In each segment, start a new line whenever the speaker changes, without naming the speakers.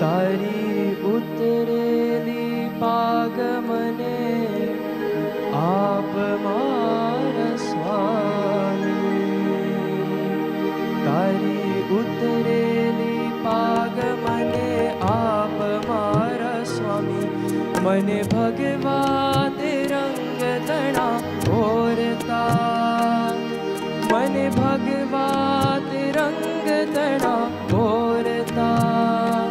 તારી ઉતરેલી પાગ મને આપ મારા સ્વામી. તારી ઉતરેલી પાગ મને આપ મારા સ્વામી. મને ભગવા તે રંગ તણા ઓરતા, મને ભગવા તે રંગ તણા ઓરતા.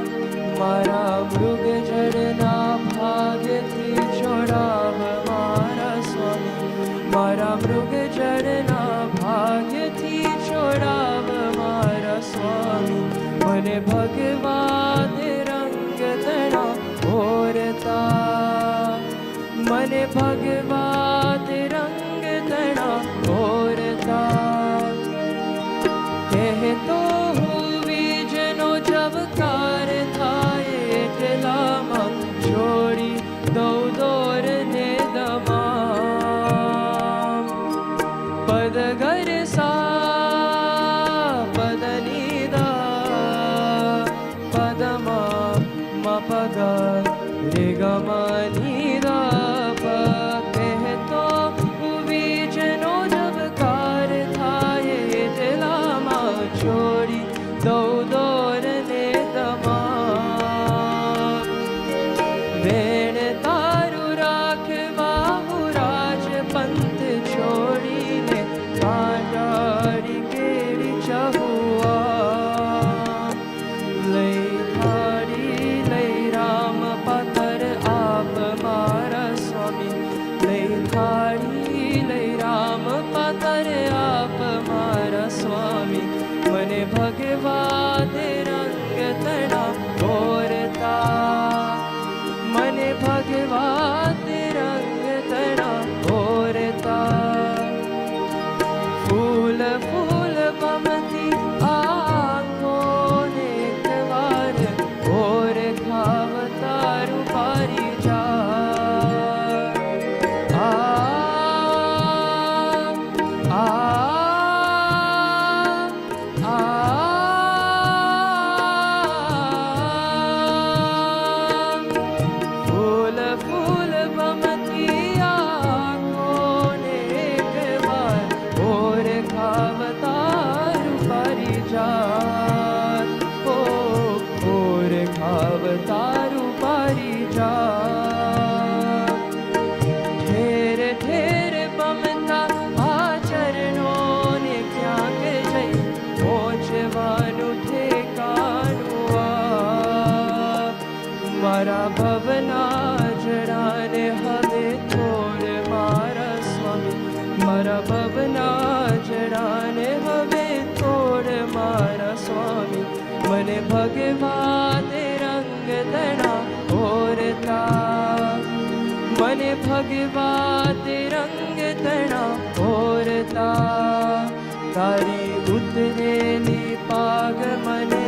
મારા મૃગ જળના ભાગ્યથી છોડાવ મારા સ્વામી. મારા મૃગ જળના ભાગ્યથી છોડાવ મારા સ્વામી. મને ભગવા તે રંગ તણા ઓરતા, મને ભગવા તે રંગ તણા ઓરતા. કહેતો હું વીજનો જબકાર થાય એટલામાં છોડી દઉં દોરને દમામ. પદ ગર સા પદ નિદા પદમાં મ પગ રે ગમ નિદા પ. કહેતો હું વીજનો જબકાર થાય એટલામાં છોડી દઉં દોરને દમામ. વેણ તારું રાખવા હું રાજપંથ છોડીને કાંડાળી કેળી ચહુઆ. લઈ થાળી લઈ રામ પથર આપ મારા સ્વામી. લઈ થાળી લઈ રામ પથર આપ મારા સ્વામી. મને ભગવા તે રંગ તણા ઓરતા, મને ભગવા તે રંગ તણા ઓરતા. ફૂલ ફૂલ પમતી આંખોને એકવાર ઓર ખાવ તારું પારી જા. ફૂલ ફૂલ પમતી આંખોને એકવાર ઓર ખાવ તારું પારી જા. ઓ ઓર ખાવ તારું પારી જા. ઠેર ઠેર પમતા આ ચરણોને ક્યાંક જઈ પહોંચવાનું ઠેકાણું આ. મારા ભવના જડાને હવે થોડ મારા સ્વામી. મારા ભવના જડાને હવે થોડ મારા સ્વામી. મને ભગવા તે રંગ તણા ઓરતા, મને ભગવા તે રંગ તણા ઓરતા. તારી ઉતરેલી પાગ મને